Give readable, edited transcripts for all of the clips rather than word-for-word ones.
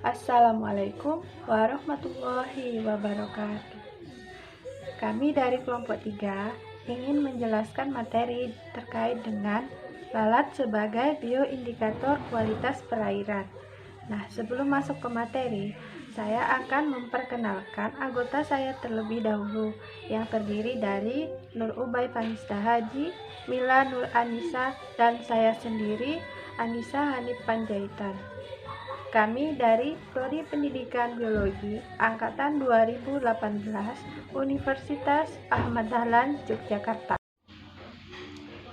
Assalamualaikum warahmatullahi wabarakatuh. Kami dari kelompok 3 ingin menjelaskan materi terkait dengan lalat sebagai bioindikator kualitas perairan. Nah, sebelum masuk ke materi, saya akan memperkenalkan anggota saya terlebih dahulu, yang terdiri dari Nur Ubay Panista Haji, Mila Nur Anissa, dan saya sendiri, Anissa Hanif Panjaitan. Kami dari Prodi Pendidikan Biologi Angkatan 2018 Universitas Ahmad Dahlan, Yogyakarta.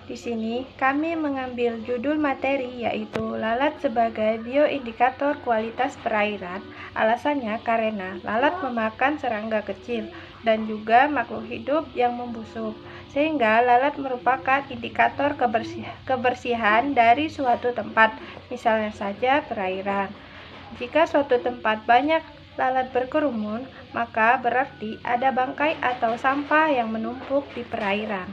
Di sini kami mengambil judul materi yaitu lalat sebagai bioindikator kualitas perairan. Alasannya karena lalat memakan serangga kecil dan juga makhluk hidup yang membusuk, sehingga lalat merupakan indikator kebersihan dari suatu tempat, misalnya saja perairan. Jika suatu tempat banyak lalat berkerumun, maka berarti ada bangkai atau sampah yang menumpuk di perairan.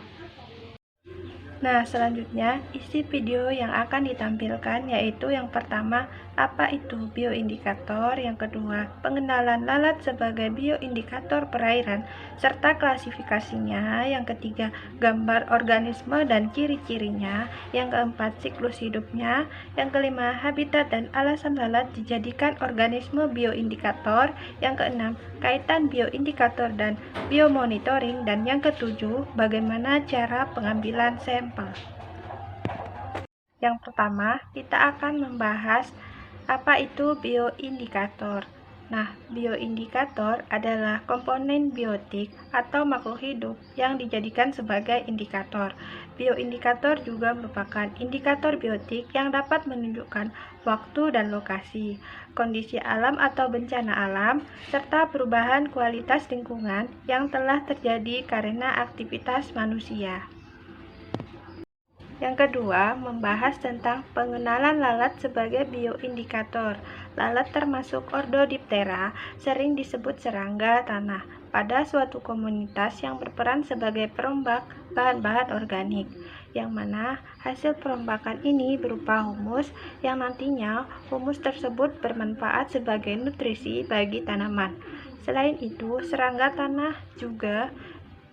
Nah, selanjutnya isi video yang akan ditampilkan yaitu yang pertama, apa itu bioindikator, yang kedua, pengenalan lalat sebagai bioindikator perairan serta klasifikasinya, yang ketiga, gambar organisme dan ciri-cirinya, yang keempat, siklus hidupnya, yang kelima, habitat dan alasan lalat dijadikan organisme bioindikator, yang keenam, kaitan bioindikator dan biomonitoring, dan yang ketujuh, bagaimana cara pengambilan sampel. Yang pertama, kita akan membahas apa itu bioindikator. Nah, bioindikator adalah komponen biotik atau makhluk hidup yang dijadikan sebagai indikator. Bioindikator juga merupakan indikator biotik yang dapat menunjukkan waktu dan lokasi, kondisi alam atau bencana alam, serta perubahan kualitas lingkungan yang telah terjadi karena aktivitas manusia. Yang kedua, membahas tentang pengenalan lalat sebagai bioindikator. Lalat termasuk ordo Diptera, sering disebut serangga tanah, pada suatu komunitas yang berperan sebagai perombak bahan-bahan organik, yang mana hasil perombakan ini berupa humus, yang nantinya humus tersebut bermanfaat sebagai nutrisi bagi tanaman. Selain itu, serangga tanah juga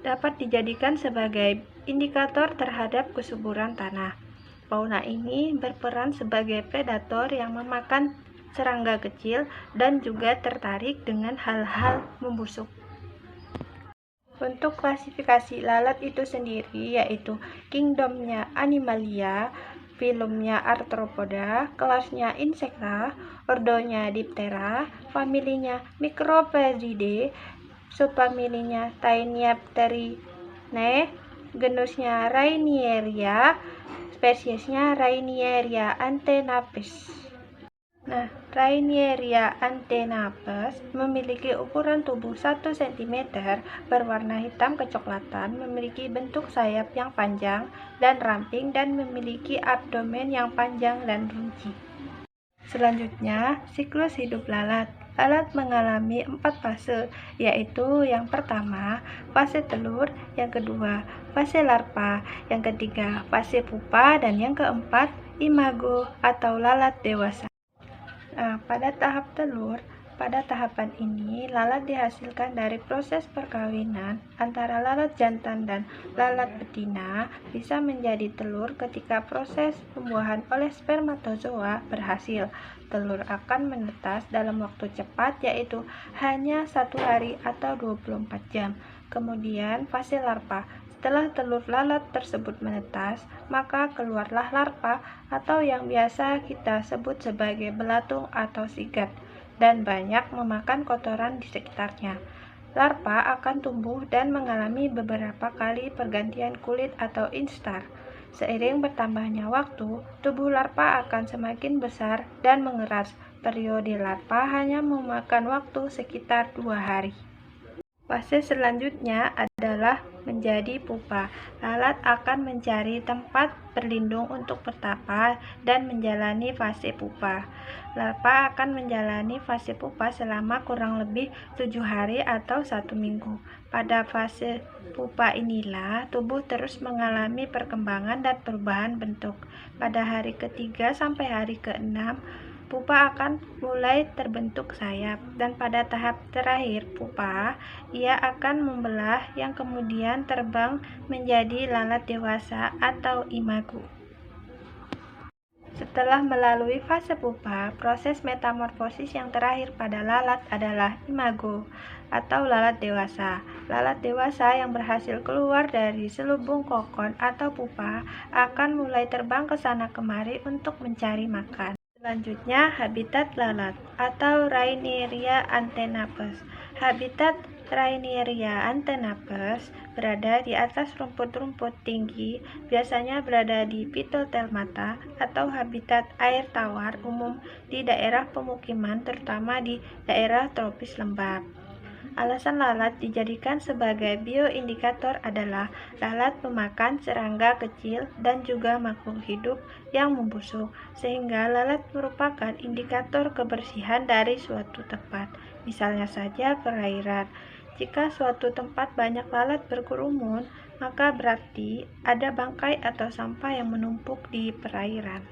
dapat dijadikan sebagai indikator terhadap kesuburan tanah. Fauna ini berperan sebagai predator yang memakan serangga kecil dan juga tertarik dengan hal-hal membusuk. Untuk klasifikasi lalat itu sendiri yaitu kingdomnya Animalia, filumnya Arthropoda, kelasnya Insecta, ordonya Diptera, familinya Micropteridae, subfamilinya Taeniopterinae, genusnya Rainieria, spesiesnya Rainieria antennaepes. Nah, Rainieria antennaepes memiliki ukuran tubuh 1 cm, berwarna hitam kecoklatan, memiliki bentuk sayap yang panjang dan ramping, dan memiliki abdomen yang panjang dan runcing. Selanjutnya, siklus hidup lalat. Lalat mengalami 4 fase, yaitu yang pertama, fase telur, yang kedua, fase larva, yang ketiga, fase pupa, dan yang keempat, imago atau lalat dewasa. Nah, pada tahap telur, pada tahapan ini, lalat dihasilkan dari proses perkawinan antara lalat jantan dan lalat betina, bisa menjadi telur ketika proses pembuahan oleh spermatozoa berhasil. Telur akan menetas dalam waktu cepat, yaitu hanya 1 hari atau 24 jam. Kemudian fase larva. Setelah telur lalat tersebut menetas, maka keluarlah larva atau yang biasa kita sebut sebagai belatung atau sigat, dan banyak memakan kotoran di sekitarnya. Larva akan tumbuh dan mengalami beberapa kali pergantian kulit atau instar. Seiring bertambahnya waktu, tubuh larva akan semakin besar dan mengeras. Periode larva hanya memakan waktu sekitar 2 hari. Fase selanjutnya adalah menjadi pupa. Lalat akan mencari tempat berlindung untuk bertapa dan menjalani fase pupa. Larva akan menjalani fase pupa selama kurang lebih 7 hari atau 1 minggu. Pada fase pupa inilah tubuh terus mengalami perkembangan dan perubahan bentuk. Pada hari ketiga sampai hari ke-6, pupa akan mulai terbentuk sayap, dan pada tahap terakhir pupa, ia akan membelah yang kemudian terbang menjadi lalat dewasa atau imago. Setelah melalui fase pupa, proses metamorfosis yang terakhir pada lalat adalah imago atau lalat dewasa. Lalat dewasa yang berhasil keluar dari selubung kokon atau pupa akan mulai terbang ke sana kemari untuk mencari makan. Selanjutnya, habitat lalat atau Rainieria antennae. Habitat Rainieria antennae berada di atas rumput-rumput tinggi, biasanya berada di Phytodelmata atau habitat air tawar umum di daerah pemukiman, terutama di daerah tropis lembab. Alasan lalat dijadikan sebagai bioindikator adalah lalat memakan serangga kecil dan juga makhluk hidup yang membusuk, sehingga lalat merupakan indikator kebersihan dari suatu tempat, misalnya saja perairan. Jika suatu tempat banyak lalat berkerumun, maka berarti ada bangkai atau sampah yang menumpuk di perairan.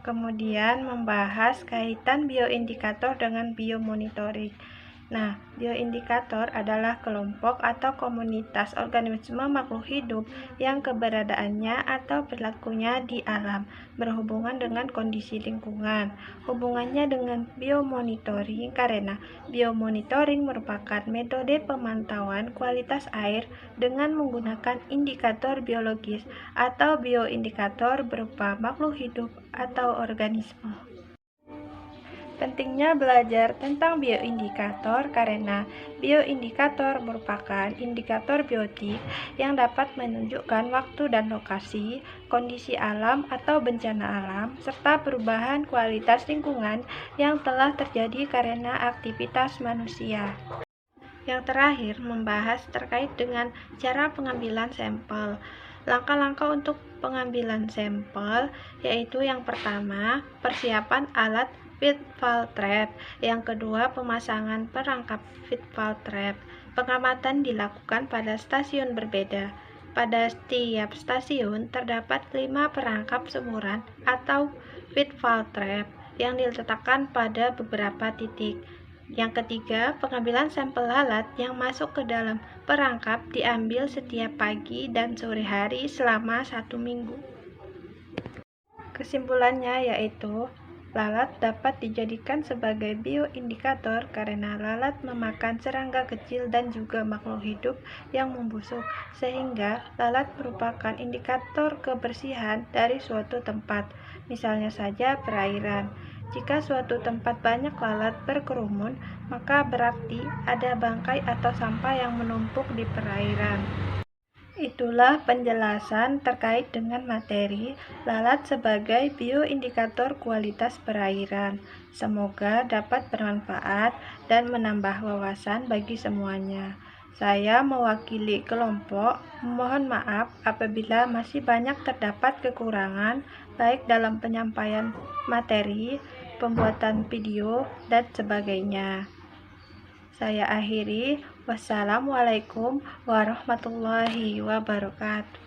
Kemudian membahas kaitan bioindikator dengan biomonitoring. Nah, bioindikator adalah kelompok atau komunitas organisme makhluk hidup yang keberadaannya atau perilakunya di alam berhubungan dengan kondisi lingkungan. Hubungannya dengan biomonitoring karena biomonitoring merupakan metode pemantauan kualitas air dengan menggunakan indikator biologis atau bioindikator berupa makhluk hidup atau organisme. Pentingnya belajar tentang bioindikator karena bioindikator merupakan indikator biotik yang dapat menunjukkan waktu dan lokasi, kondisi alam atau bencana alam, serta perubahan kualitas lingkungan yang telah terjadi karena aktivitas manusia. Yang terakhir, membahas terkait dengan cara pengambilan sampel. Langkah-langkah untuk pengambilan sampel yaitu yang pertama, persiapan alat feedval trap. Yang kedua, pemasangan perangkap feedval trap. Pengamatan dilakukan pada stasiun berbeda. Pada setiap stasiun terdapat 5 perangkap semburan atau feedval trap yang diletakkan pada beberapa titik. Yang ketiga, pengambilan sampel lalat yang masuk ke dalam perangkap diambil setiap pagi dan sore hari selama 1 minggu. Kesimpulannya yaitu, lalat dapat dijadikan sebagai bioindikator karena lalat memakan serangga kecil dan juga makhluk hidup yang membusuk, sehingga lalat merupakan indikator kebersihan dari suatu tempat, misalnya saja perairan. Jika suatu tempat banyak lalat berkerumun, maka berarti ada bangkai atau sampah yang menumpuk di perairan. Itulah penjelasan terkait dengan materi lalat sebagai bioindikator kualitas perairan. Semoga dapat bermanfaat dan menambah wawasan bagi semuanya. Saya mewakili kelompok, mohon maaf apabila masih banyak terdapat kekurangan baik dalam penyampaian materi, pembuatan video, dan sebagainya. Saya akhiri. Wassalamualaikum warahmatullahi wabarakatuh.